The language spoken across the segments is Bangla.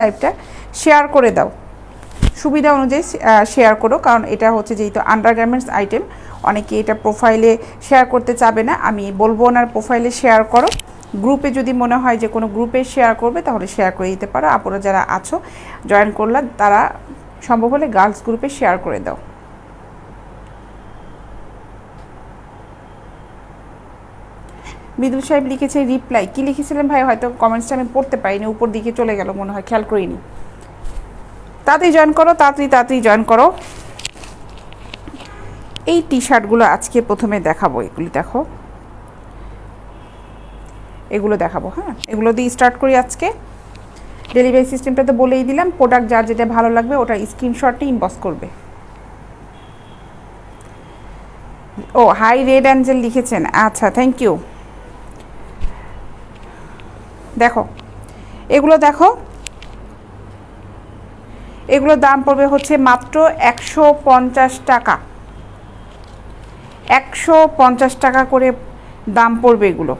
লাইভটা শেয়ার করে দাও, সুবিধা অনুযায়ী শেয়ার করো, কারণ এটা হচ্ছে যেহেতু আন্ডারগার্মেন্টস আইটেম, অনেকে এটা প্রোফাইলে শেয়ার করতে চাবে না। আমি বলবো ওনার প্রোফাইলে শেয়ার করো, গ্রুপে যদি মনে হয় যে কোনো গ্রুপে শেয়ার করবে তাহলে শেয়ার করে দিতে পারো। আপুরা যারা আছো জয়েন করলা তারা সম্ভব হলে গার্লস গ্রুপে শেয়ার করে দাও। মৃদুল সাহেব লিখেছে রিপ্লাই, কি লিখেছিলেন ভাই? হয়তো কমেন্টসটা আমি পড়তে পারিনি, উপর দিকে চলে গেল মনে হয়, খেয়াল করিনি। তাড়াতাড়ি জয়েন করো, তাড়াতাড়ি জয়েন করো। এই টি শার্টগুলো আজকে প্রথমে দেখাবো, এগুলি দেখো, এগুলো দেখাবো। হ্যাঁ, এগুলো দিয়ে স্টার্ট করি আজকে। ডেলিভারি সিস্টেমটা তো বলেই দিলাম, প্রোডাক্ট যার যেটা ভালো লাগবে ওটা স্ক্রিনশটটি ইনবক্স করবে। ও হাই রেড অ্যাঞ্জেল লিখেছেন, আচ্ছা থ্যাংক ইউ। দেখো এগুলো, দেখো এগুলোর দাম পড়বে হচ্ছে মাত্র 150 টাকা, 150 টাকা করে দাম পড়বে। এগুলো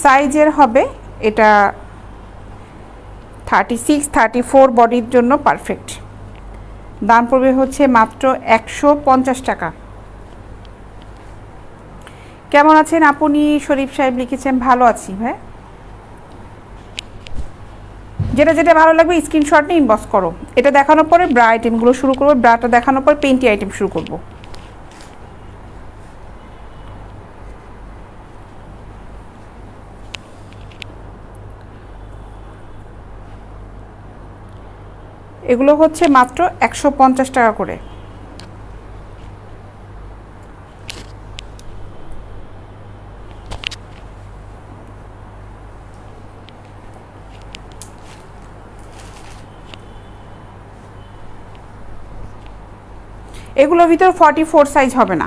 সাইজের হবে, এটা 36, 34 বডির জন্য পারফেক্ট। দাম পড়বে হচ্ছে মাত্র 150 টাকা। কেমন আছেন আপনি? শরীফ সাহেব লিখেছেন ভালো আছি ভাই। যেটা যেটা ভালো লাগবে স্ক্রিনশট নিয়ে ইনবক্স করো। এটা দেখানোর পরে ব্রা আইটেমগুলো শুরু করবো, ব্রাটা দেখানোর পর পেন্টি আইটেম শুরু করবো। এগুলো হচ্ছে মাত্র 150 টাকা করে। এগুলোর ভিতর 44 সাইজ হবে না।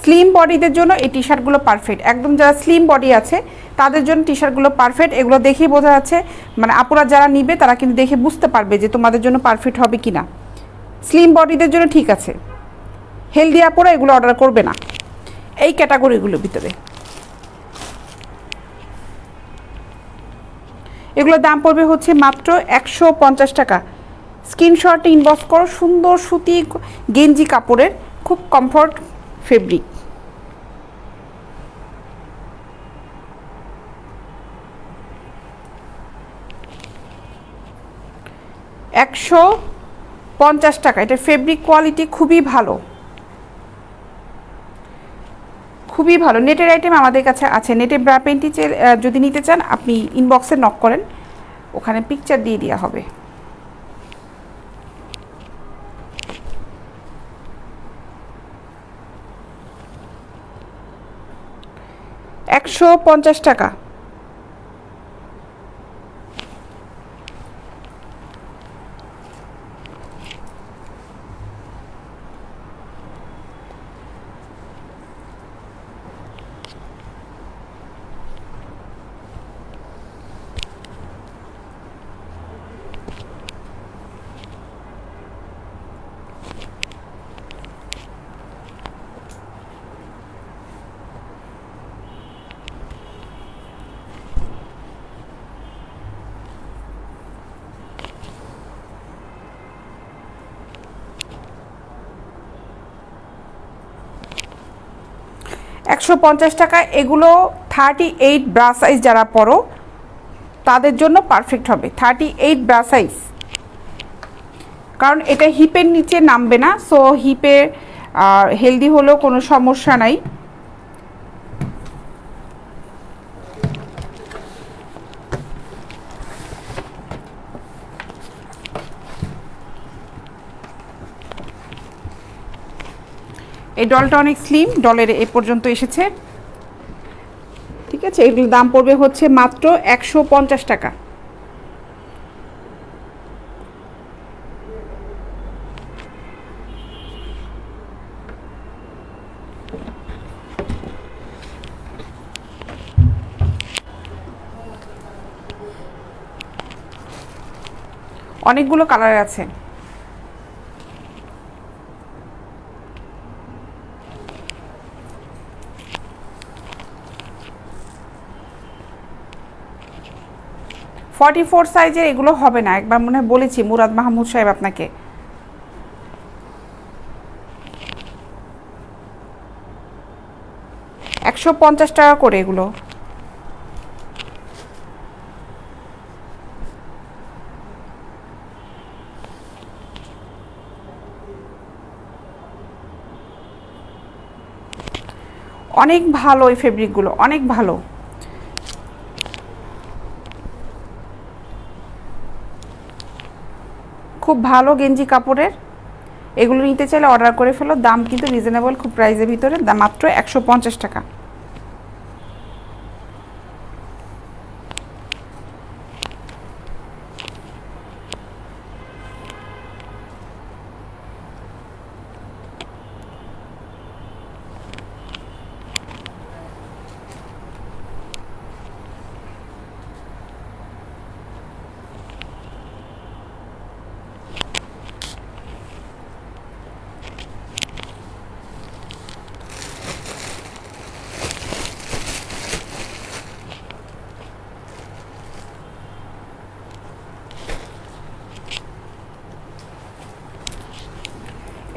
স্লিম বডিদের জন্য এই টি শার্টগুলো পারফেক্ট, একদম যারা স্লিম বডি আছে তাদের জন্য টি শার্টগুলো পারফেক্ট। এগুলো দেখেই বোঝা যাচ্ছে, মানে আপুরা যারা নিবে তারা কিন্তু দেখে বুঝতে পারবে যে তোমাদের জন্য পারফেক্ট হবে কি না। স্লিম বডিদের জন্য ঠিক আছে, হেলদি আপুরা এগুলো অর্ডার করবে না এই ক্যাটাগরিগুলোর ভিতরে। এগুলোর দাম পড়বে হচ্ছে মাত্র 150 টাকা। স্ক্রিনশট ইনবক্স করো। সুন্দর সুতি গেঞ্জি কাপড়ের, খুব কমফর্ট ফেব্রিক। $150 টাকা। এটা ফেব্রিক কোয়ালিটি খুবই ভালো, খুবই ভালো। নেটের আইটেম আমাদের কাছে আছে, নেটে ব্রা পেন্টি যদি নিতে চান আপনি ইনবক্সে নক করেন, ওখানে পিকচার দিয়ে দেওয়া হবে। 150 টাকা। $150 টাকা। এগুলো 38 ব্রা সাইজ যারা পরো তাদের জন্য পারফেক্ট হবে। 38 ব্রা সাইজ, কারণ এটা হিপের নিচে নামবে না, সো হিপে হেলদি হলেও কোনো সমস্যা নাই। এই ডলটা অনেক স্লিম, ডলের এ পর্যন্ত এসেছে, ঠিক আছে। এগুলোর দাম পড়বে হচ্ছে মাত্র 150 টাকা। অনেকগুলো কালার আছে। 44 সাইজের এগুলো হবে না, একবার মনে হয় বলেছি মুরাদ মাহমুদ সাহেব আপনাকে। $150 করে এগুলো। অনেক ভালো এই ফেব্রিকগুলো, অনেক ভালো। খুব ভালো গেঞ্জি কাপড়ের। এগুলো নিতে চাইলে অর্ডার করে ফেলো, দাম কিন্তু রিজনেবল, খুব প্রাইসের ভিতরে, দাম মাত্র $150।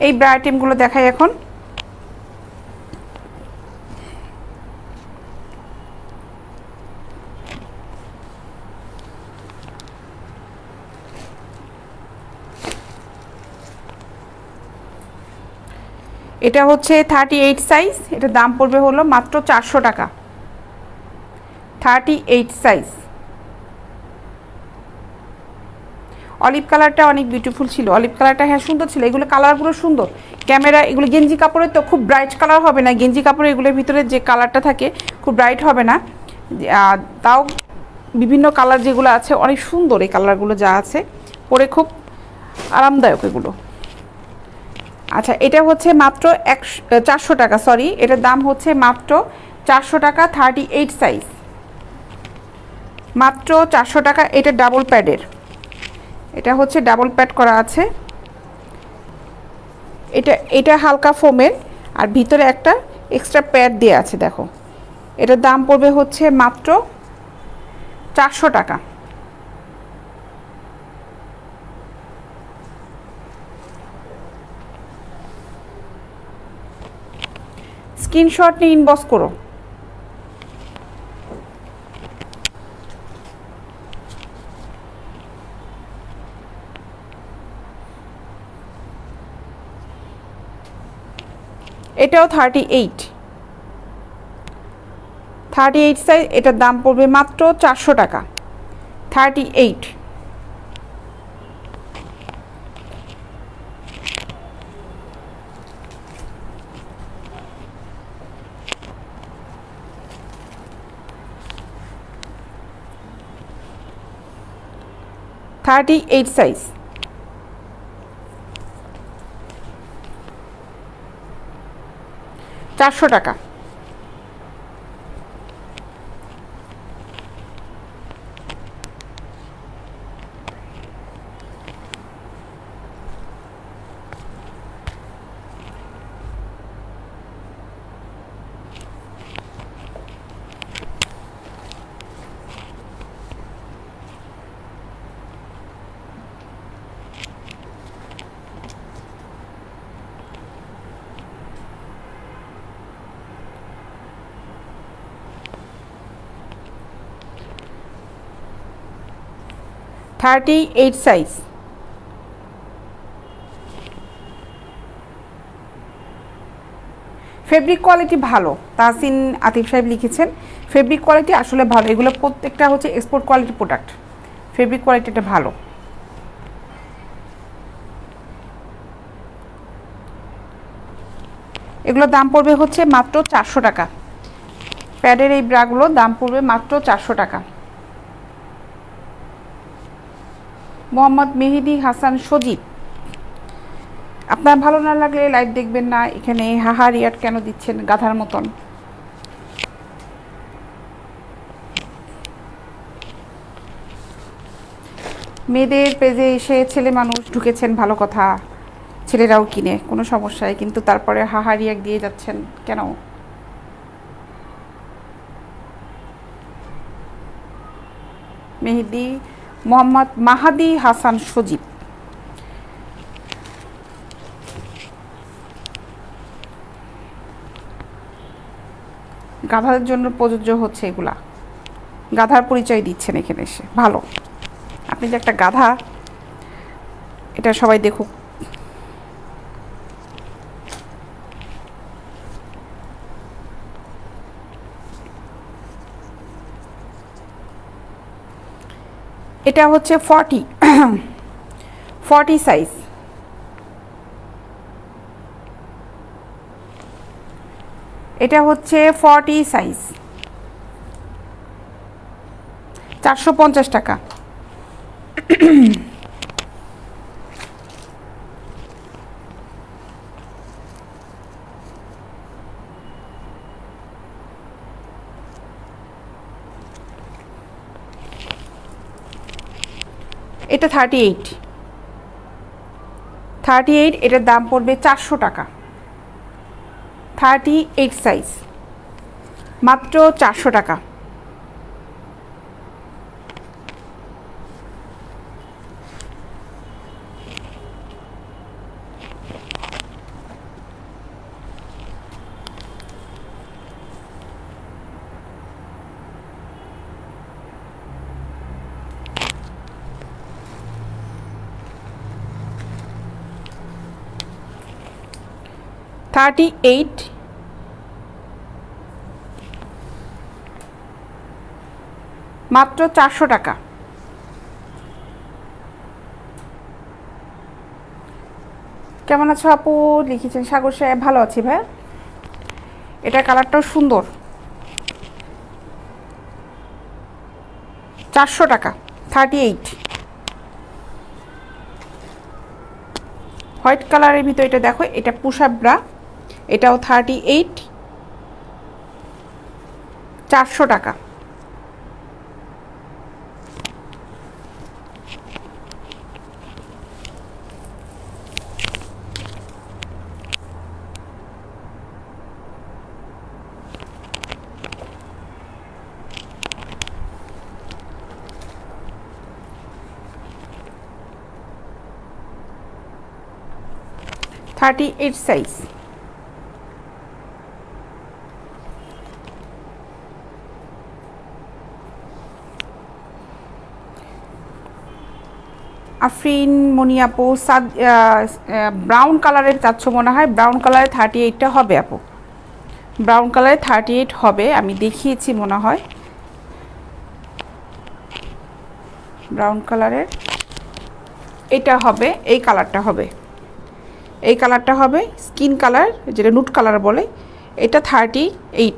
এই ব্রা আইটেমগুলো দেখাই এখন। এটা হচ্ছে 38 সাইজ, এটা দাম পড়বে হলো মাত্র $400। 38 সাইজ। অলিভ কালারটা অনেক বিউটিফুল ছিল, অলিভ কালারটা হ্যাঁ সুন্দর ছিল, এগুলো কালারগুলো সুন্দর। ক্যামেরা এগুলো গেঞ্জি কাপড়ের তো খুব ব্রাইট কালার হবে না, গেঞ্জি কাপড়ের এগুলোর ভিতরে যে কালারটা থাকে খুব ব্রাইট হবে না, তাও বিভিন্ন কালার যেগুলো আছে অনেক সুন্দর, এই কালারগুলো যা আছে পরে খুব আরামদায়ক এগুলো। আচ্ছা, এটা হচ্ছে মাত্র $400, সরি, এটার দাম হচ্ছে মাত্র $400। 38 সাইজ, মাত্র $400। এটা ডাবল প্যাডের, এটা হচ্ছে ডাবল প্যাড করা আছে। এটা হালকা ফোমের আর ভিতরে একটা এক্সট্রা প্যাড দেওয়া আছে, দেখো। এটার দাম পড়বে হচ্ছে মাত্র $400। স্ক্রিনশট নিয়ে ইনবক্স করো। এটাও 38 সাইজ, এটার দাম পড়বে মাত্র $400। 38। সাইজ। $400। সাইজ। ফেব্রিক কোয়ালিটি ভালো, তাহসিন আতিফ সাহেব লিখেছেন ফেব্রিক কোয়ালিটি আসলে ভালো, এগুলো প্রত্যেকটা হচ্ছে এক্সপোর্ট কোয়ালিটি প্রোডাক্ট, ফেব্রিক কোয়ালিটিটা ভালো। এগুলোর দাম পড়বে হচ্ছে মাত্র $400। প্যাডের এই ব্রাগুলোর দাম পড়বে মাত্র $400। মোহাম্মদ মেহেদি হাসান সজীব, আপনার ভালো না লাগলে লাইভ দেখবেন না, এখানে হাহা রিয়াট কেন দিচ্ছেন গাধার মতন? মেয়েদের পেজে এসে ছেলে মানুষ ঢুকেছেন, ভালো কথা, ছেলেরাও কিনে, কোনো সমস্যায়, কিন্তু তারপরে হাহা রিয়াট দিয়ে যাচ্ছেন কেন? মেহেদি মোহাম্মদ মাহাদি হাসান সজীব। গাধার জন্য প্রযোজ্য হচ্ছে এগুলা, গাধার পরিচয় দিচ্ছেন এখানে এসে। ভালো, আপনি যে একটা গাধা এটা সবাই দেখুক। এটা হচ্ছে 40 সাইজ। এটা হচ্ছে 40 সাইজ, 450 টাকা। এটা 38, এটার দাম পড়বে 400 টাকা। 38 সাইজ, মাত্র 400 টাকা। মাত্র 400 টাকা। কেমন আছো আপু? লিখেছেন সাগর সাহেব। ভালো আছি ভাই। এটা কালারটাও সুন্দর। 400 টাকা। 38 হোয়াইট কালারের ভিতর। এটা দেখো, এটা পুশ আপ ব্রা, এটাও 38, 400 টাকা। $38 সাইজ। আফরিন মনি আপু, ব্রাউন কালারের চাচ্ছ মনে হয়। ব্রাউন কালারে 38টা হবে আপু, ব্রাউন কালারে 38 হবে। আমি দেখিয়েছি মনে হয় ব্রাউন কালারের। এটা হবে, এই কালারটা হবে, এই কালারটা হবে স্কিন কালার, যেটা নুট কালার বলে। এটা 38।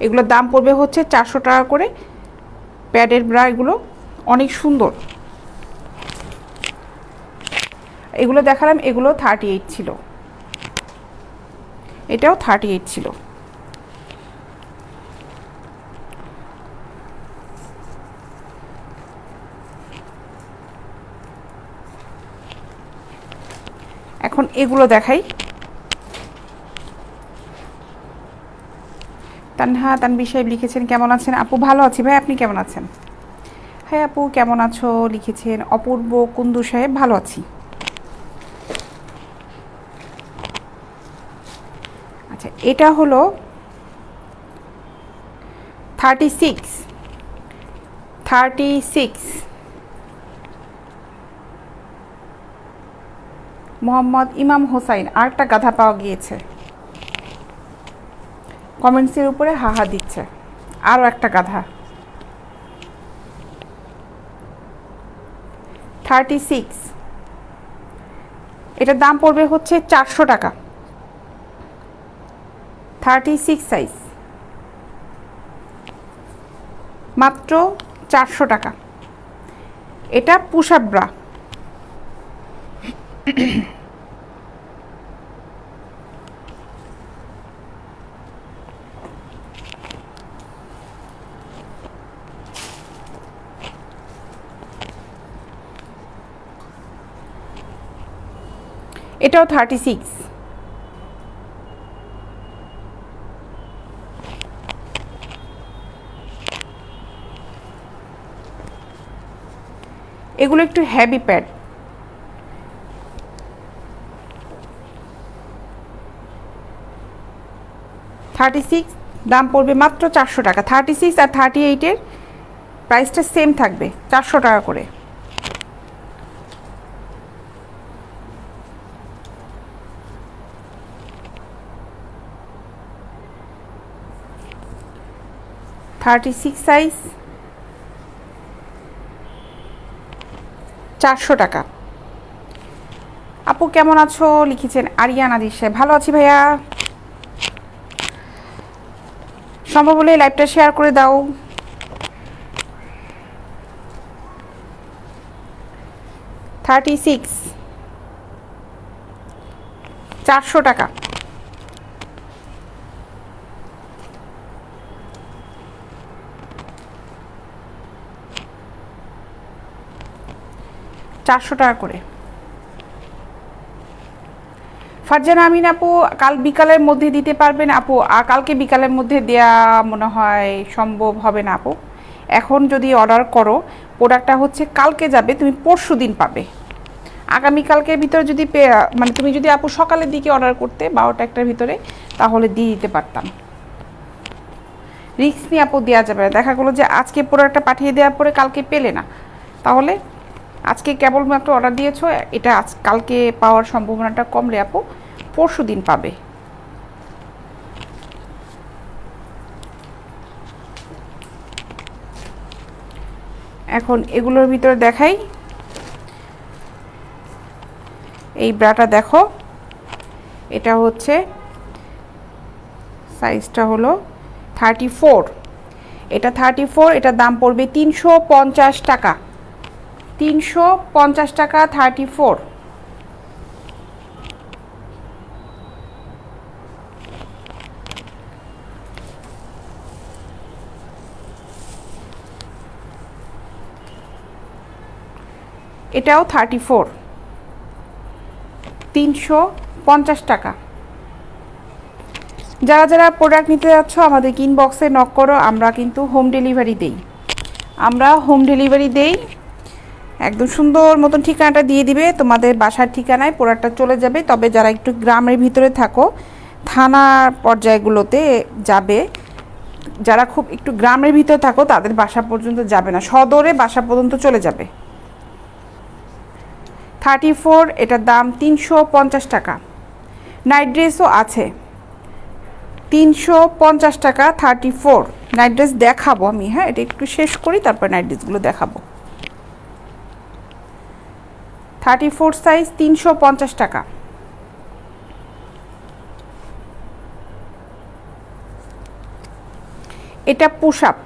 এগুলোর দাম পড়বে হচ্ছে 400 টাকা করে। প্যাডের ব্রা, এগুলো অনেক সুন্দর। এগুলো দেখালাম, এগুলো 38 ছিল, এটাও 38 ছিল। এখন এগুলো দেখাই। তানহা তানবীর সাহেব লিখেছেন কেমন আছেন আপু? ভালো আছি ভাই, আপনি কেমন আছেন? হ্যাঁ আপু কেমন আছো লিখেছেন। অপূর্ব কুন্দু সাহেব, ভালো আছি। আচ্ছা, এটা হলো 36। মোহাম্মদ ইমাম হোসাইন, আরেকটা গাধা পাওয়া গিয়েছে। কমেন্টসের উপরে হাহা দিচ্ছে, আরও একটা গাধা। 36, এটার দাম পড়বে হচ্ছে 400 টাকা। 36 সাইজ, মাত্র 400 টাকা। এটা পুশ আপ ব্রা। এটাও 36। এগুলো একটু হেভি প্যাড। $36 দাম পড়বে মাত্র 400 টাকা। 36 আর 38-এর প্রাইসটা সেম থাকবে, 400 টাকা করে। $36 সাইজ 400 টাকা। আপু কেমন আছো লিখেছেন আরিয়ানা দিশে। ভালো আছি ভাইয়া, সম্ভব হলে লাইভটা শেয়ার করে দাও। $36 400 টাকা। $400 করে। ফারজানা আমিন আপু কাল বিকালের মধ্যে দিতে পারবেন আপু? কালকে বিকালের মধ্যে দেয়া মনে হয় সম্ভব হবে না আপু। এখন যদি অর্ডার করো, প্রোডাক্টটা হচ্ছে কালকে যাবে, তুমি পরশু দিন পাবে। আগামীকালকের ভিতরে যদি মানে তুমি যদি আপু সকালের দিকে অর্ডার করতে 12টা-1টার ভিতরে, তাহলে দিয়ে দিতে পারতাম। রিস্ক নিয়ে আপু দেওয়া যাবে না। দেখা গেলো যে আজকে প্রোডাক্টটা পাঠিয়ে দেওয়ার পরে কালকে পেলে না, তাহলে আজকে কেবলমাত্র অর্ডার দিয়েছো, এটা কালকে পাওয়ার সম্ভাবনাটা কমলে আপু পরশু দিন পাবে। এখন এগুলোর ভিতরে দেখাই, এই ব্রাটা দেখো, এটা হচ্ছে সাইজটা হলো 34, এটা 34, এটার দাম পড়বে 350 টাকা। 350 টাকা 34। এটাও 34, 350 টাকা। যারা যারা প্রোডাক্ট নিতে যাচ্ছ আমাদের ইনবক্সে নক করো, আমরা কিন্তু হোম ডেলিভারি দেই। একদম সুন্দর মতন ঠিকানাটা দিয়ে দিবে, তোমাদের বাসার ঠিকানায় প্রোডাক্টটা চলে যাবে। তবে যারা একটু গ্রামের ভিতরে থাকো, থানার পর্যায়গুলোতে যাবে। যারা খুব একটু গ্রামের ভিতরে থাকো তাদের বাসা পর্যন্ত যাবে না, সদরে বাসা পর্যন্ত চলে যাবে। 34, এটার দাম 350 টাকা। নাইট ড্রেসও আছে, 350 টাকা 34। নাইট ড্রেস দেখাবো আমি, হ্যাঁ এটা একটু শেষ করি তারপর নাইট ড্রেসগুলো দেখাবো। 34 সাইজ 350 টাকা। এটা পুশ আপ,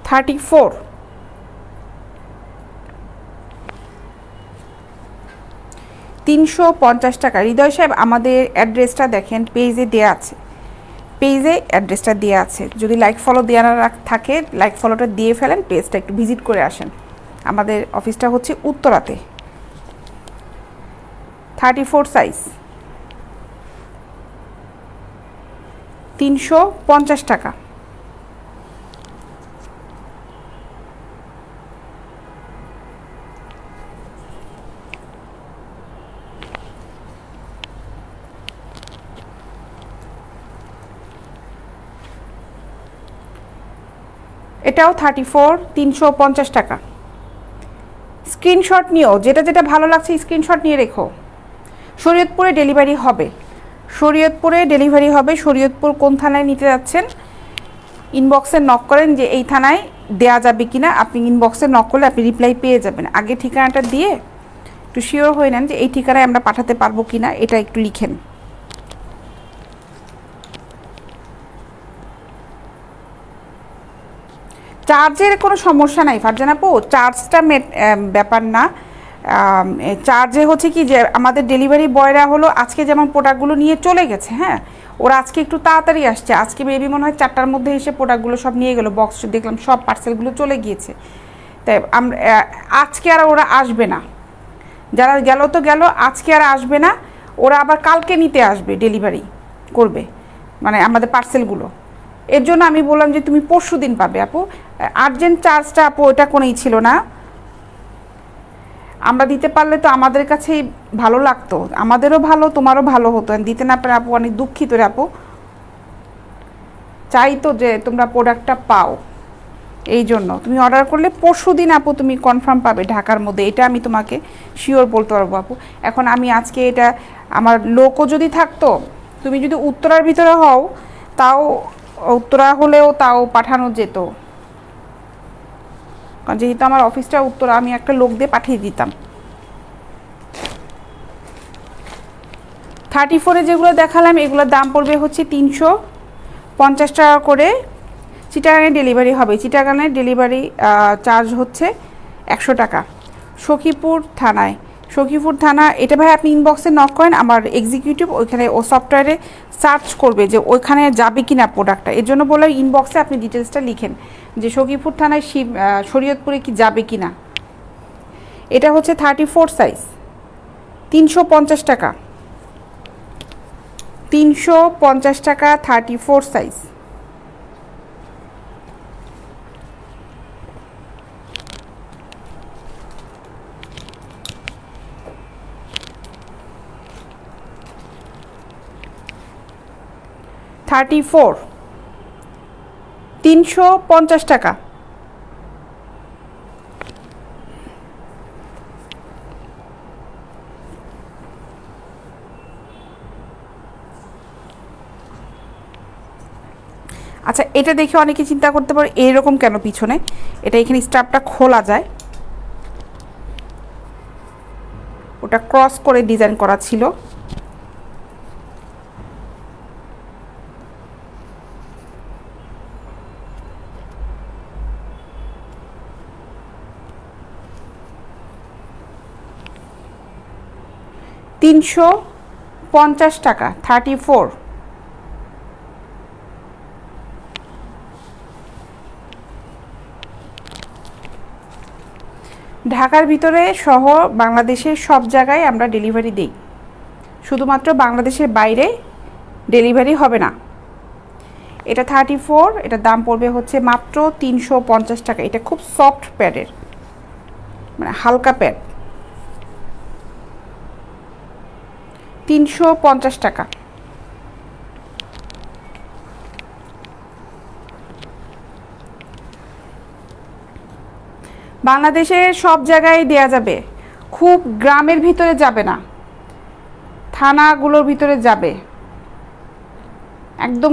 $34। $350 টাকা। হৃদয় সাহেব আমাদের অ্যাড্রেসটা দেখেন, পেজে দেওয়া আছে, পেজে অ্যাড্রেসটা দেওয়া আছে। যদি লাইক ফলো দেওয়া না থাকে, লাইক ফলোটা দিয়ে ফেলেন, পেজটা একটু ভিজিট করে আসেন। আমাদের অফিসটা হচ্ছে উত্তরাতে। 34 সাইজ 350 টাকা। এটাও 34, 350 টাকা। স্ক্রিনশট নিও, যেটা যেটা ভালো লাগছে স্ক্রিনশট নিয়ে রেখো। শরীয়তপুরে ডেলিভারি হবে, শরীয়তপুর কোন থানায় নিতে যাচ্ছেন ইনবক্সে নক করেন যে এই থানায় দেয়া যাবে কিনা। আপনি ইনবক্সে নক করলে আপনি রিপ্লাই পেয়ে যাবেন। আগে ঠিকানাটা দিয়ে একটু শিওর হয়ে নেন যে এই ঠিকানায় আমরা পাঠাতে পারবো কিনা, এটা একটু লিখেন। চার্জের কোনো সমস্যা নাই ফারজানা আপু, চার্জটা ব্যাপার না। চার্জে হচ্ছে কি যে আমাদের ডেলিভারি বয়রা হলো আজকে যেমন প্রোডাক্টগুলো নিয়ে চলে গেছে, হ্যাঁ ওরা আজকে একটু তাড়াতাড়ি আসছে। আজকে মেবি মনে হয় 4টার মধ্যে এসে প্রোডাক্টগুলো সব নিয়ে গেলো, বক্স দেখলাম সব পার্সেলগুলো চলে গিয়েছে। তাই আজকে আর ওরা আসবে না, যারা গেল তো গেল, আজকে আর আসবে না। ওরা আবার কালকে নিতে আসবে, ডেলিভারি করবে, মানে আমাদের পার্সেলগুলো। এর জন্য আমি বললাম যে তুমি পরশু দিন পাবে আপু। আর্জেন্ট চার্জটা আপু ওটা কোনোই ছিল না, আমরা দিতে পারলে তো আমাদের কাছেই ভালো লাগতো, আমাদেরও ভালো তোমারও ভালো হতো। দিতে না পারে আপু অনেক দুঃখিত রে আপু, চাই তো যে তোমরা প্রোডাক্টটা পাও। এই জন্য তুমি অর্ডার করলে পরশু দিন আপু তুমি কনফার্ম পাবে ঢাকার মধ্যে, এটা আমি তোমাকে শিওর বলতে পারবো আপু। এখন আমি আজকে এটা আমার লোকও যদি থাকতো, তুমি যদি উত্তরার ভিতরে হও তাও, উত্তরা হলেও তাও পাঠানো যেত, কারণ যেহেতু আমার অফিসটা উত্তরা, আমি একটা লোক দিয়ে পাঠিয়ে দিতাম। 34-এ যেগুলো দেখালাম এগুলোর দাম পড়বে হচ্ছে 350 টাকা করে। চিটাগাঙে ডেলিভারি হবে, চিটাগাঙের ডেলিভারি চার্জ হচ্ছে 100 টাকা। সখীপুর থানায়, সখীপুর থানা, এটা ভাই আপনি ইনবক্সে নক করেন, আমার এক্সিকিউটিভ ওইখানে ও সফটওয়্যারে সার্চ করবে যে ওইখানে যাবে কি না প্রোডাক্টটা। এর জন্য বলে ইনবক্সে আপনি ডিটেলসটা লিখেন যে সখীপুর থানায় শরীয়তপুরে কি যাবে কি না। এটা হচ্ছে 34 সাইজ, 350 টাকা, 350 টাকা 34 সাইজ। থার্টি ফোর, 350 টাকা। আচ্ছা, এটা দেখে অনেকে চিন্তা করতে পারে এইরকম কেন পিছনে, এটা এখানে স্ট্র্যাপটা খোলা যায়, ওটা ক্রস করে ডিজাইন করা ছিল। $350 টাকা, 34। ঢাকার ভিতরে সহ বাংলাদেশের সব জায়গায় আমরা ডেলিভারি দিই, শুধুমাত্র বাংলাদেশের বাইরে ডেলিভারি হবে না। এটা 34, এটার দাম পড়বে হচ্ছে মাত্র 350 টাকা। এটা খুব সফট প্যাডের, মানে হালকা প্যাড, 350 টাকা। বাংলাদেশের সব জায়গায় দেয়া যাবে, খুব গ্রামের ভিতরে যাবে না, থানাগুলোর ভিতরে যাবে, একদম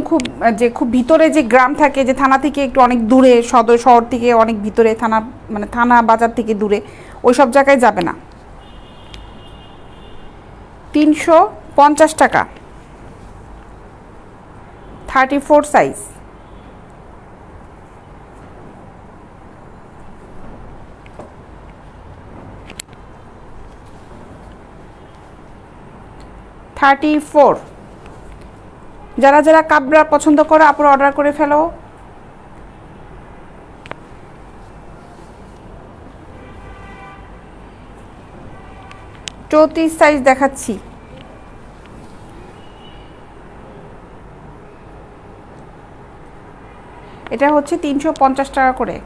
খুব ভিতরে যে গ্রাম থাকে, যে থানা থেকে একটু অনেক দূরে, সদর শহর থেকে অনেক ভিতরে, থানা মানে থানা বাজার থেকে দূরে, ওই সব জায়গায় যাবে না। 350 টাকা, 34 সাইজ। যারা যারা কাবরা পছন্দ করো আপুরা অর্ডার করে ফেলো। 34 সাইজ দেখাচ্ছি। এটা হচ্ছে 350 টাকা করে।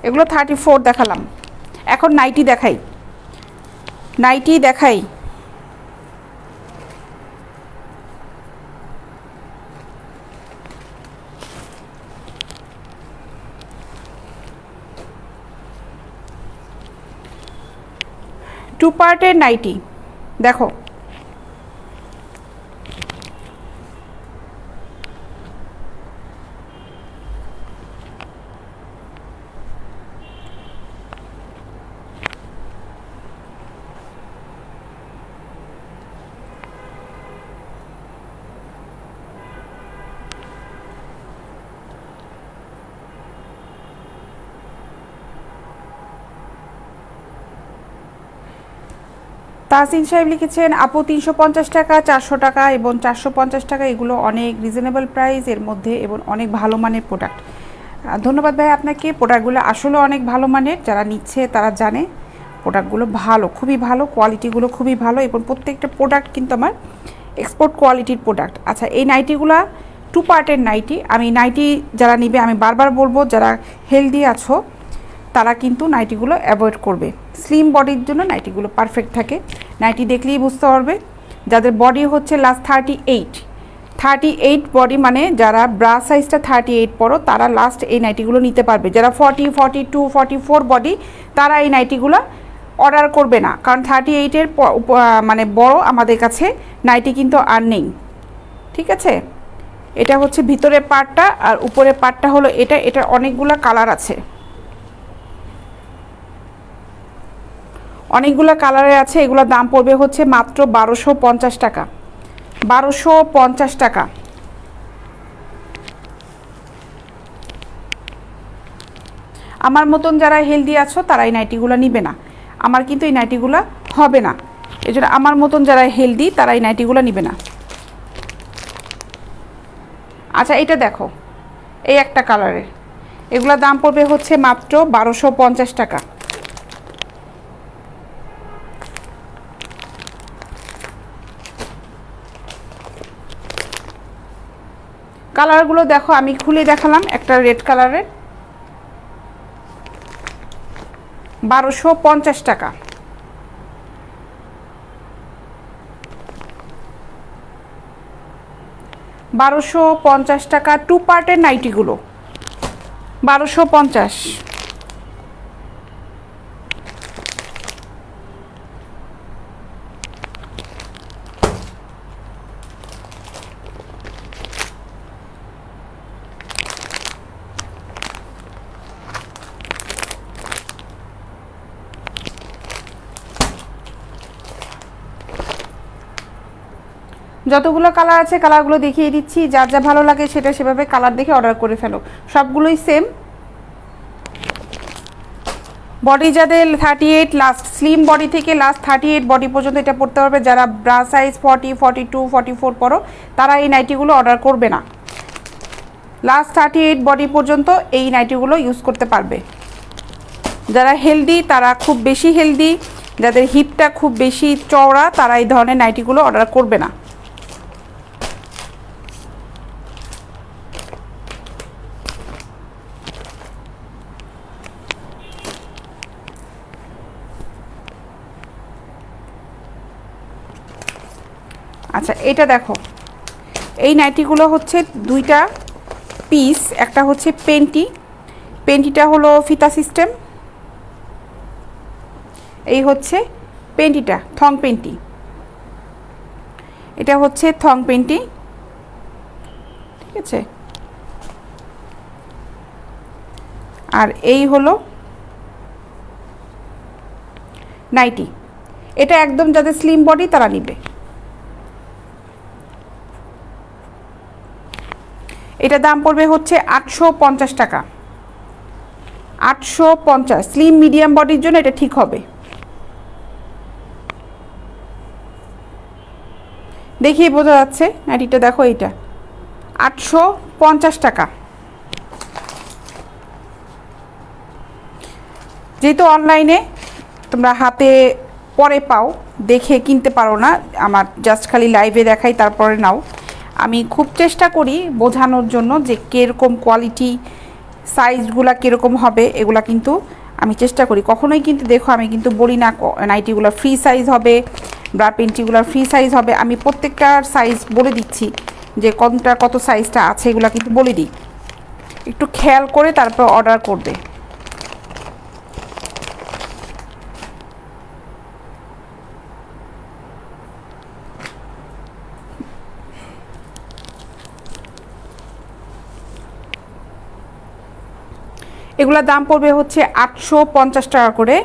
এগুলো 34 দেখালাম, এখন নাইটি দেখাই, নাইটি দেখাই। টু পার্টের নাইটি দেখো, তাহসিন সাহেব লিখেছেন আপু 350 টাকা, 400 টাকা এবং 450 টাকা, এগুলো অনেক রিজনেবল প্রাইস এর মধ্যে এবং অনেক ভালো মানের প্রোডাক্ট। ধন্যবাদ ভাই আপনাকে। প্রোডাক্টগুলো আসলে অনেক ভালো মানের, যারা নিচ্ছে তারা জানে প্রোডাক্টগুলো ভালো, খুবই ভালো, কোয়ালিটিগুলো খুবই ভালো এবং প্রত্যেকটা প্রোডাক্ট কিন্তু আমার এক্সপোর্ট কোয়ালিটির প্রোডাক্ট। আচ্ছা, এই নাইটিগুলা 2 পার্টের নাইটি। আমি নাইটি যারা নিবে আমি বারবার বলবো, যারা হেলদি আছো তারা কিন্তু নাইটিগুলো অ্যাভয়েড করবে। স্লিম বডির জন্য নাইটিগুলো পারফেক্ট থাকে, নাইটি দেখলেই বুঝতে পারবে। যাদের বডি হচ্ছে লাস্ট 38 বডি, মানে যারা ব্রা সাইজটা 38 পরো তারা লাস্ট এই নাইটিগুলো নিতে পারবে। যারা 40, 42, 44 বডি তারা এই নাইটিগুলো অর্ডার করবে না, কারণ 38-এর মানে বড় আমাদের কাছে নাইটি কিন্তু আর নেই। ঠিক আছে, এটা হচ্ছে ভিতরের পার্টটা আর উপরের পার্টটা হলো এটা। এটার অনেকগুলো কালার আছে, অনেকগুলো কালারে আছে। এগুলোর দাম পড়বে হচ্ছে মাত্র 1250 টাকা। 1250 টাকা। আমার মতন যারা হেলদি আছো তারা এই নাইটিগুলো নিবে না, আমার কিন্তু এই নাইটিগুলো হবে না, এই জন্য আমার মতন যারা হেলদি তারা এই নাইটিগুলো নিবে না। আচ্ছা, এটা দেখো, এই একটা কালারের, এগুলোর দাম পড়বে হচ্ছে মাত্র 1250 টাকা। কালারগুলো দেখো, আমি খুলে দেখালাম। একটা রেড কালারের 1250 টাকা। টাকা 2 পার্টের নাইটিগুলো 1250। যতগুলো কালার আছে কালারগুলো দেখিয়ে দিচ্ছি, যার যা ভালো লাগে সেটা সেভাবে কালার দেখে অর্ডার করে ফেলো, সবগুলোই সেম। বডি যাদের 38 লাস্ট, স্লিম বডি থেকে লাস্ট 38 বডি পর্যন্ত এটা পড়তে পারবে। যারা ব্রা সাইজ 40, 42, 44 পরো তারা এই নাইটিগুলো অর্ডার করবে না। লাস্ট 38 বডি পর্যন্ত এই নাইটিগুলো ইউজ করতে পারবে। যারা হেলদি, তারা খুব বেশি হেলদি, যাদের হিপটা খুব বেশি চওড়া, তারা এই ধরনের নাইটিগুলো অর্ডার করবে না। আচ্ছা, এটা দেখো, এই নাইটিগুলো হচ্ছে 2টা পিস। একটা হচ্ছে পেন্টিটা হলো ফিতা সিস্টেম, এই হচ্ছে পেন্টিটা থং পেন্টি, এটা হচ্ছে থং পেন্টি। ঠিক আছে, আর এই হলো নাইটি। এটা একদম যাদের স্লিম বডি তারা নিবে। এটা দাম পড়বে হচ্ছে 850 টাকা। 850। স্লিম মিডিয়াম বডির জন্য এটা ঠিক হবে। দেখিয়ে বোঝা যাচ্ছে নাইটিটা, দেখো এইটা 850 টাকা। যেহেতু অনলাইনে তোমরা হাতে পরে পাও, দেখে কিনতে পারো না, আমার জাস্ট খালি লাইভে দেখাই তারপরে নাও। আমি খুব চেষ্টা করি বোঝানোর জন্য যে কীরকম কোয়ালিটি, সাইজগুলো কীরকম হবে, এগুলা কিন্তু আমি চেষ্টা করি। কখনোই কিন্তু দেখো আমি কিন্তু বলি না নাইটিগুলো ফ্রি সাইজ হবে, ব্রা পেন্টিগুলো ফ্রি সাইজ হবে। আমি প্রত্যেকটার সাইজ বলে দিচ্ছি, যে কোনটা কত সাইজটা আছে এগুলো কিন্তু বলে দিই। একটু খেয়াল করে তারপর অর্ডার করবে। এগুলোর দাম পড়বে হচ্ছে 850 টাকা করে।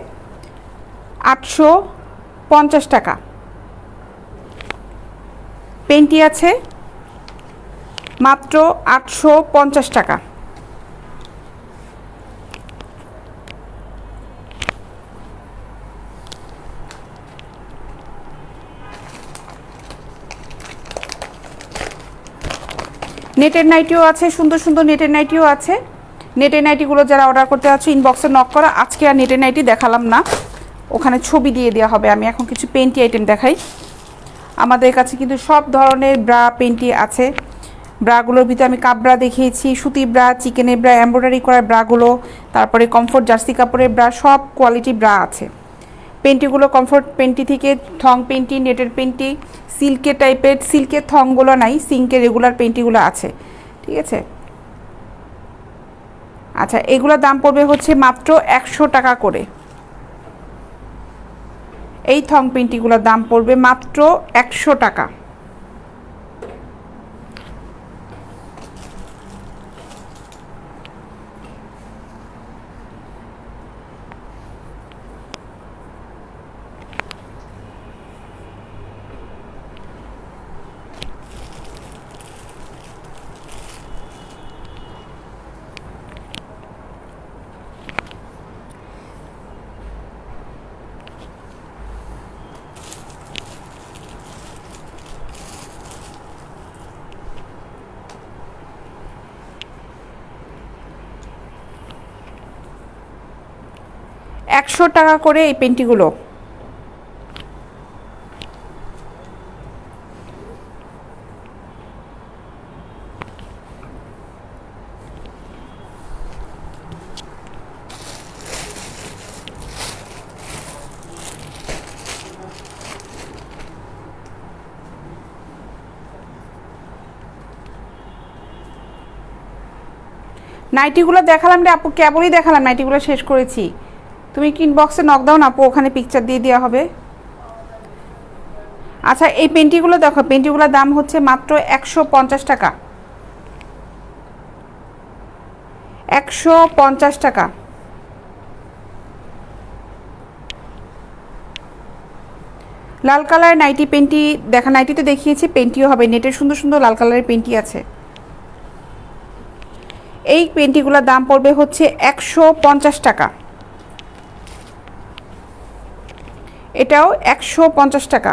850 টাকা। পেন্টি আছে মাত্র 850 টাকা। নেটের নাইটিও আছে, সুন্দর সুন্দর নেটের নাইটিও আছে। নেটের নাইটিগুলো যারা অর্ডার করতে যাচ্ছে ইনবক্সে নক করা। আজকে আর নেটের নাইটি দেখালাম না, ওখানে ছবি দিয়ে দেওয়া হবে। আমি এখন কিছু পেন্টি আইটেম দেখাই। আমাদের কাছে কিন্তু সব ধরনের ব্রা পেন্টি আছে। ব্রাগুলোর ভিতরে আমি কাপ ব্রা দেখিয়েছি, সুতি ব্রা, চিকেনের ব্রা, এমব্রয়ডারি করা ব্রাগুলো, তারপরে কমফোর্ট জার্সি কাপড়ের ব্রা, সব কোয়ালিটি ব্রা আছে। পেন্টিগুলো কমফোর্ট পেন্টি থেকে থং পেন্টি, নেটের পেন্টি, সিল্কের টাইপের, সিল্কের থংগুলো নাই, সিল্কের রেগুলার পেন্টিগুলো আছে, ঠিক আছে। আচ্ছা, এগুলোর দাম পড়বে হচ্ছে মাত্র 100 টাকা করে। এই থং পেন্টিগুলোর দাম পড়বে মাত্র 100 টাকা। একশো টাকা করে এই পেন্টিগুলো। নাইটিগুলো দেখালাম রে আপু, কেবলই দেখালাম, নাইটিগুলো শেষ করেছি। তুমি ইনবক্সে নক দাও না আপু, ওখানে পিকচার দিয়ে দেওয়া হবে। আচ্ছা, এই পেন্টিগুলো দেখো, পেন্টিগুলোর দাম হচ্ছে মাত্র 150 টাকা। 150 টাকা। লাল কালার নাইটি পেন্টি দেখা, নাইটিতে দেখিয়েছি, পেন্টিও হবে। নেটের সুন্দর সুন্দর লাল কালারের পেন্টি আছে। এই পেন্টিগুলোর দাম পড়বে হচ্ছে 150 টাকা। এটাও 150 টাকা।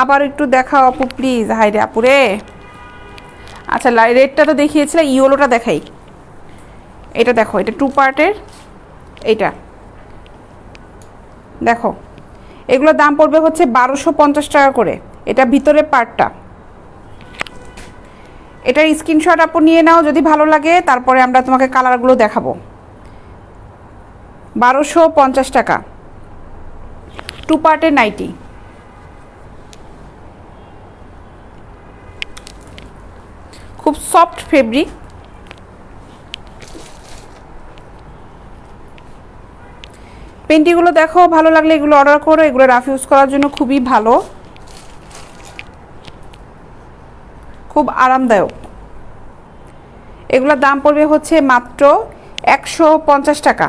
আবার একটু দেখাও আপু প্লিজ। হাই রে আপুরে। আচ্ছা, রেডটা তো দেখিয়েছিলাম, ইয়েলোটা দেখাই। এটা দেখো, এটা 2 পার্টের, এইটা দেখো। এগুলোর দাম পড়বে হচ্ছে 1250 টাকা করে। এটা ভিতরের পার্টটা। এটার স্ক্রিনশট আপু নিয়ে নাও যদি ভালো লাগে, তারপরে আমরা তোমাকে কালারগুলো দেখাবো। 1250 টাকা 2 পার্টের নাইটি। খুব সফট ফেব্রিক। পেন্টিগুলো দেখো, ভালো লাগলে এগুলো অর্ডার করো। এগুলো রাফ ইউজ করার জন্য খুবই ভালো, খুব আরামদায়ক। এগুলোর দাম পড়বে হচ্ছে মাত্র 150 টাকা।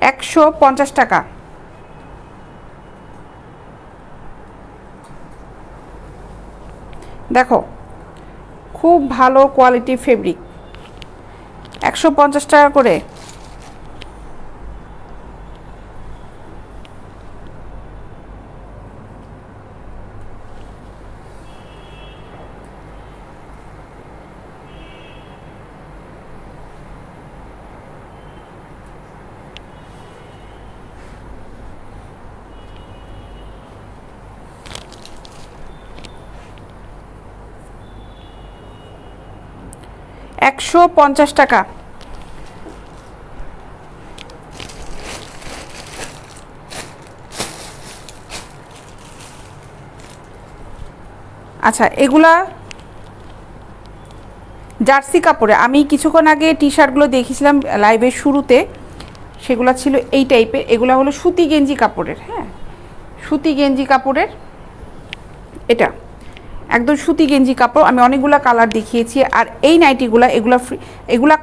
150 টাকা। দেখো, খুব ভালো কোয়ালিটি ফেব্রিক। 150 টাকা করে। $150 টাকা। আচ্ছা, এগুলা জার্সি কাপড়ে। আমি কিছুক্ষণ আগে টি শার্টগুলো দেখেছিলাম লাইভের শুরুতে, সেগুলো ছিল এই টাইপের। এগুলো হলো সুতি গেঞ্জি কাপড়ের। হ্যাঁ, সুতি গেঞ্জি কাপড়ের। এটা একদম সুতি গেঞ্জি কাপড়। আমি অনেকগুলো কালার দেখিয়েছি। আর এই নাইটিগুলো, এগুলা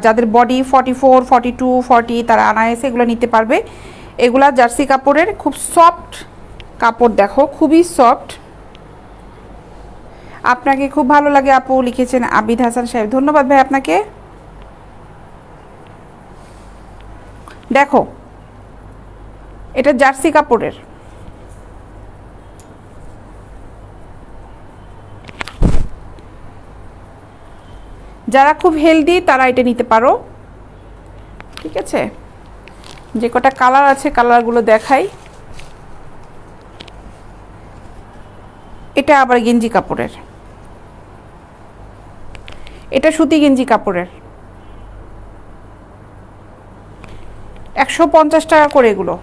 যাদের বডি 44, 42, 40 তারা আনায়াসে এগুলো নিতে পারবে। এগুলা জার্সি কাপড়ের, খুব সফট কাপড়। দেখো, খুবই সফট। আপনাকে খুব ভালো লাগে আপু, লিখেছেন আবিদ হাসান সাহেব। ধন্যবাদ ভাই আপনাকে। দেখো, এটা জার্সি কাপড়ের। যারা খুব হেলদি তারা এটা নিতে পারো, ঠিক আছে। যে কটা কালার আছে কালারগুলো দেখাই। এটা আবার গেঞ্জি কাপড়ের, এটা সুতি গেঞ্জি কাপড়ের। 150 টাকা করে এগুলো,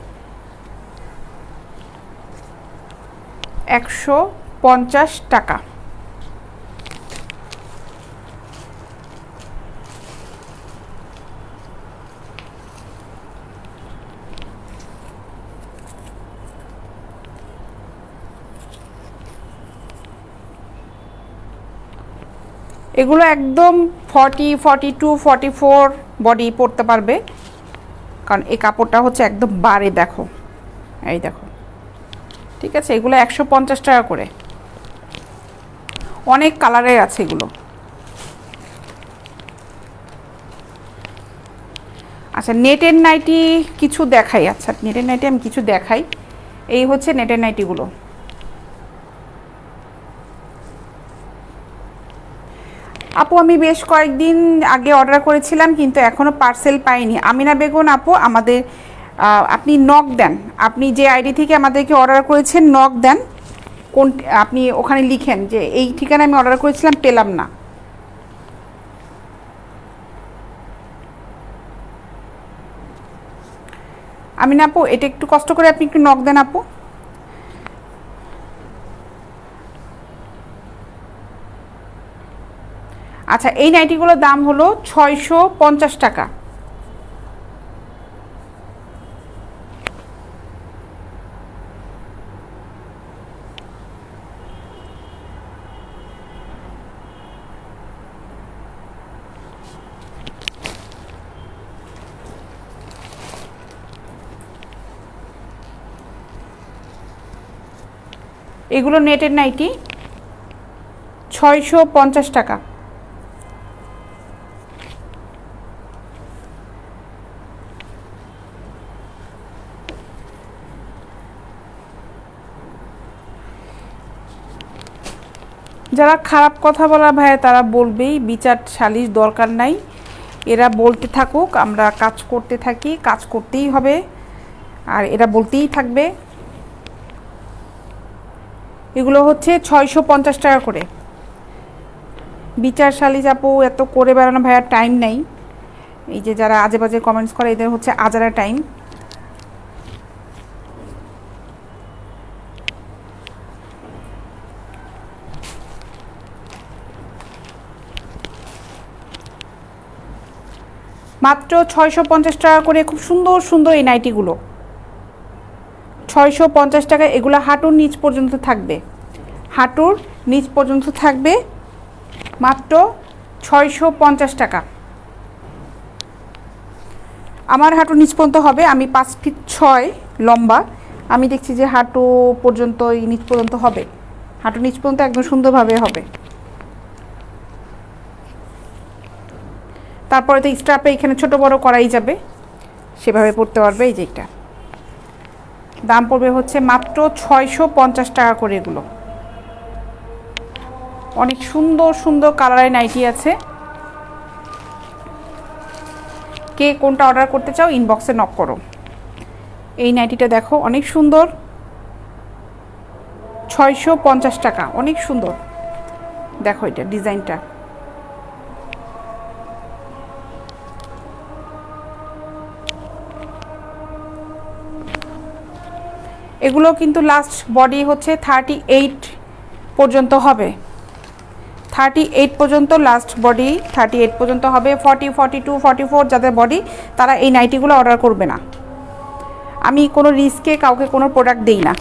150 টাকা। এগুলো একদম 40, 42, 44 বডি পরতে পারবে, কারণ এই কাপড়টা হচ্ছে একদম বাড়ে, দেখো এই দেখো, ঠিক আছে। এগুলো 150 টাকা করে, অনেক কালারের আছে এগুলো। আচ্ছা নেটের নাইটি কিছু দেখাই, আচ্ছা নেটের নাইটি আমি কিছু দেখাই। এই হচ্ছে নেটের নাইটিগুলো। আপু আমি বেশ কয়েকদিন আগে অর্ডার করেছিলাম কিন্তু এখনও পার্সেল পাইনি। আমিনা বেগম আপু আমাদের আপনি নক দেন, আপনি যে আইডি থেকে আমাদেরকে অর্ডার করেছেন নক দেন, কোন আপনি ওখানে লিখেন যে এই ঠিকানা আমি অর্ডার করেছিলাম পেলাম না। আমিনা আপু এটা একটু কষ্ট করে আপনি একটু নক দেন আপু। আচ্ছা এই নাইটিগুলোর দাম হলো 650 টাকা। এগুলো নেটের নাইটি, 650 টাকা। যারা খারাপ কথা বলা ভাইয়া তারা বলবেই, বিচার সালিশ দরকার নাই, এরা বলতে থাকুক, আমরা কাজ করতে থাকি, কাজ করতেই হবে আর এরা বলতেই থাকবে। এগুলো হচ্ছে 650 টাকা করে। বিচার সালিশ আপু এত করে বেড়ানো ভাইয়া টাইম নেই, এই যে যারা আজে বাজে কমেন্টস করে এদের হচ্ছে আজারা টাইম। মাত্র 650 টাকা করে খুব সুন্দর সুন্দর এই নাইটিগুলো, 650 টাকা। এগুলো হাঁটুর নিচ পর্যন্ত থাকবে, হাঁটুর নিচ পর্যন্ত থাকবে, মাত্র 650 টাকা। আমার হাঁটুর নিচ পর্যন্ত হবে, আমি 5 ফিট 6 লম্বা, আমি দেখছি যে হাঁটু পর্যন্ত এই নিচ পর্যন্ত হবে, হাঁটু নিচ পর্যন্ত একদম সুন্দরভাবে হবে। তারপরে তো স্ট্রাপে এখানে ছোট বড় করাই যাবে, সেভাবে পড়তে পারবে। এই যে এটা দাম পড়বে হচ্ছে মাত্র 650 টাকা করে। এগুলো অনেক সুন্দর সুন্দর কালারের নাইটি আছে, কে কোনটা অর্ডার করতে চাও ইনবক্সে নক করো। এই নাইটিটা দেখো অনেক সুন্দর, 650 টাকা, অনেক সুন্দর। দেখো এটা ডিজাইনটা, এগুলো কিন্তু লাস্ট বডি হচ্ছে 38 পর্যন্ত হবে, 38 পর্যন্ত লাস্ট বডি, 38 পর্যন্ত হবে। 40, 42, 44 যাদের বডি তারা এই নাইটিগুলো অর্ডার করবে না। আমি কোনো রিস্কে কাউকে কোনো প্রোডাক্ট দিই না।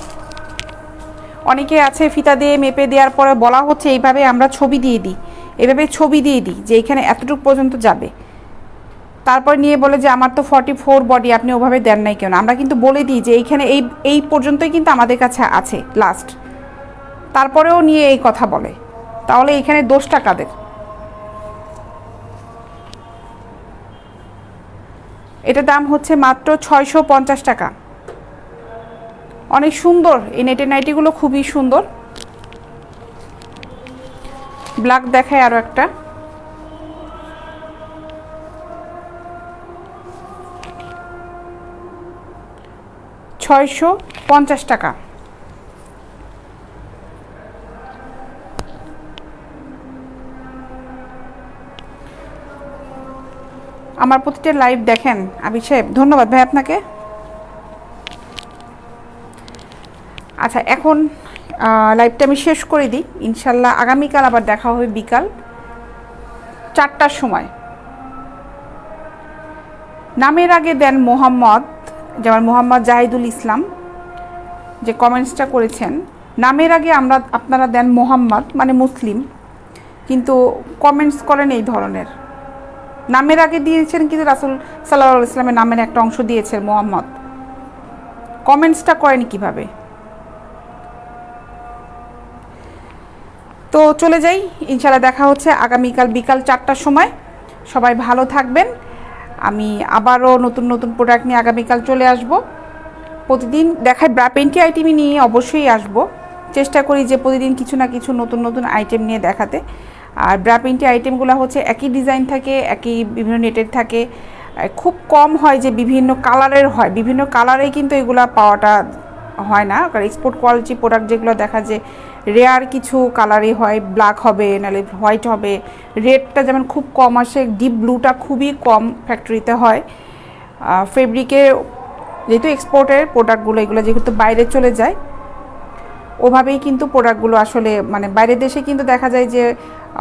অনেকে আছে ফিতা দিয়ে মেপে দেওয়ার পরে বলা হচ্ছে এইভাবে আমরা ছবি দিয়ে দিই, এভাবে ছবি দিয়ে দিই যে এইখানে এতটুকু পর্যন্ত যাবে, তারপর নিয়ে বলে যে আমার তো 44 বডি, আপনি ওভাবে দেন নাই কেন। আমরা কিন্তু বলে দিই যে এইখানে এই পর্যন্তই কিন্তু আমাদের কাছে আছে লাস্ট, তারপরেও নিয়ে এই কথা বলে, তাহলে এইখানে দোষটা কাদের? এটার দাম হচ্ছে মাত্র 650 টাকা। অনেক সুন্দর এই নেটের নাইটিগুলো, খুবই সুন্দর। ব্ল্যাক দেখায় আরও একটা, $650। আমার প্রতিটা লাইভ দেখেন আবির সাহেব, ধন্যবাদ ভাই আপনাকে। আচ্ছা, এখন লাইভটা আমি শেষ করে দিই। ইনশাল্লাহ আগামীকাল আবার দেখা হবে বিকাল 4টার সময়। নামের আগে দেন মোহাম্মদ, যেমন মোহাম্মদ জাহিদুল ইসলাম যে কমেন্টসটা করেছেন, নামের আগে আপনারা দেন মোহাম্মদ মানে মুসলিম, কিন্তু কমেন্টস করেন এই ধরনের। নামের আগে দিয়েছেন কিন্তু রাসূল সাল্লাল্লাহু আলাইহি ওয়াসাল্লামের নামের একটা অংশ দিয়েছেন মোহাম্মদ, কমেন্টসটা করেন কিভাবে? তো চলে যাই, ইনশাল্লাহ দেখা হচ্ছে আগামীকাল বিকাল 4টার সময়। সবাই ভালো থাকবেন। আমি আবারও নতুন নতুন প্রোডাক্ট নিয়ে আগামীকাল চলে আসব। প্রতিদিন দেখাই ব্রা পেন্টি আইটেম নিয়ে অবশ্যই আসব, চেষ্টা করি যে প্রতিদিন কিছু না কিছু নতুন নতুন আইটেম নিয়ে দেখাতে। আর ব্রা পেন্টি আইটেমগুলো হচ্ছে একই ডিজাইন থাকে, একই বিভিন্ন নেটের থাকে, খুব কম হয় যে বিভিন্ন কালারের হয়। বিভিন্ন কালারেই কিন্তু এগুলা পাওয়াটা হয় না, কারণ এক্সপোর্ট কোয়ালিটি প্রোডাক্ট যেগুলো দেখা যায় রেয়ার কিছু কালারই হয়, ব্ল্যাক হবে নাহলে হোয়াইট হবে। রেডটা যেমন খুব কম আসে, ডিপ ব্লুটা খুবই কম ফ্যাক্টরিতে হয়। ফেব্রিকে যেহেতু এক্সপোর্টের প্রোডাক্টগুলো এগুলো যেহেতু বাইরে চলে যায়, ওভাবেই কিন্তু প্রোডাক্টগুলো আসলে মানে বাইরের দেশে কিন্তু দেখা যায় যে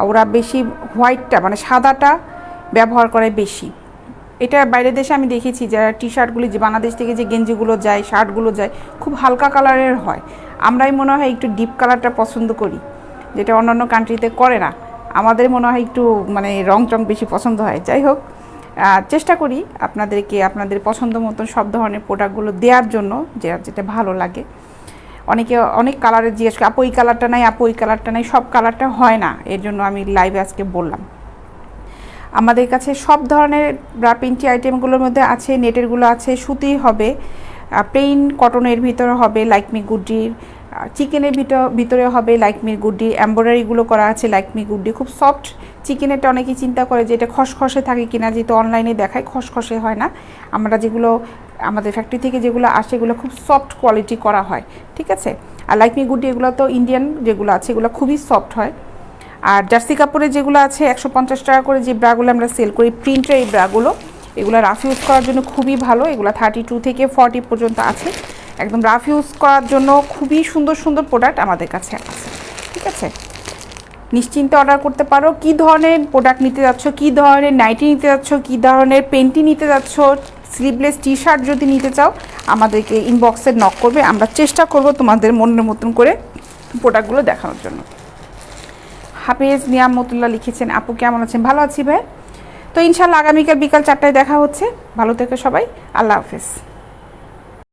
ওরা বেশি হোয়াইটটা মানে সাদাটা ব্যবহার করে বেশি। এটা বাইরের দেশে আমি দেখেছি যারা টি শার্টগুলি যে বাংলাদেশ থেকে যে গেঞ্জিগুলো যায়, শার্টগুলো যায়, খুব হালকা কালারের হয়। আমরাই মনে হয় একটু ডিপ কালারটা পছন্দ করি, যেটা অন্যান্য কান্ট্রিতে করে না। আমাদের মনে হয় একটু মানে রং টং বেশি পছন্দ হয়। যাই হোক, চেষ্টা করি আপনাদেরকে আপনাদের পছন্দ মতন সব ধরনের প্রোডাক্টগুলো দেওয়ার জন্য, যেটা ভালো লাগে। অনেকে অনেক কালারের জিজ্ঞেস করে, আপু এই কালারটা নাই, আপু এই কালারটা নাই, সব কালারটা হয় না। এর জন্য আমি লাইভে আজকে বললাম আমাদের কাছে সব ধরনের ব্রা পেন্টি আইটেমগুলোর মধ্যে আছে, নেটেরগুলো আছে, সুতির হবে, প্লেন কটনের ভিতরে হবে লাইকমি গুড্ডির, চিকেনের ভিতরে হবে লাইকমির গুড্ডি, এমব্রয়ডারিগুলো করা আছে লাইকমি গুড্ডি, খুব সফট। চিকেনেরটা অনেকেই চিন্তা করে যে এটা খসখসে থাকে কিনা, যেহেতু অনলাইনে দেখায় খসখসে হয় না। আমরা যেগুলো আমাদের ফ্যাক্টরি থেকে যেগুলো আসে এগুলো খুব সফট কোয়ালিটি করা হয়, ঠিক আছে। আর লাইকমি গুড্ডি এগুলো তো ইন্ডিয়ান যেগুলো আছে এগুলো খুবই সফট হয়। আর জার্সি কাপড়ের যেগুলো আছে 150 টাকা করে যে ব্রাগুলো আমরা সেল করি, প্রিন্টের এই ব্রাগুলো, এগুলো রাফ ইউজ করার জন্য খুবই ভালো। এগুলো 32 থেকে 40 পর্যন্ত আছে, একদম রাফ ইউজ করার জন্য খুবই সুন্দর সুন্দর প্রোডাক্ট আমাদের কাছে আছে, ঠিক আছে। নিশ্চিন্তে অর্ডার করতে পারো। কী ধরনের প্রোডাক্ট নিতে যাচ্ছ, কী ধরনের নাইটি নিতে যাচ্ছ, কী ধরনের পেন্টি নিতে যাচ্ছ, স্লিভলেস টি শার্ট যদি নিতে চাও আমাদেরকে ইনবক্সে নক করবে, আমরা চেষ্টা করব তোমাদের মনের মতন করে প্রোডাক্টগুলো দেখানোর জন্য। হাফেজ নিয়ামতুল্লাহ লিখেছেন, আপু কেমন আছেন? ভালো আছি ভাই। তো ইনশাল্লাহ আগামীকাল বিকাল 4টায় দেখা হচ্ছে। ভালো থেকো সবাই, আল্লাহ হাফেজ।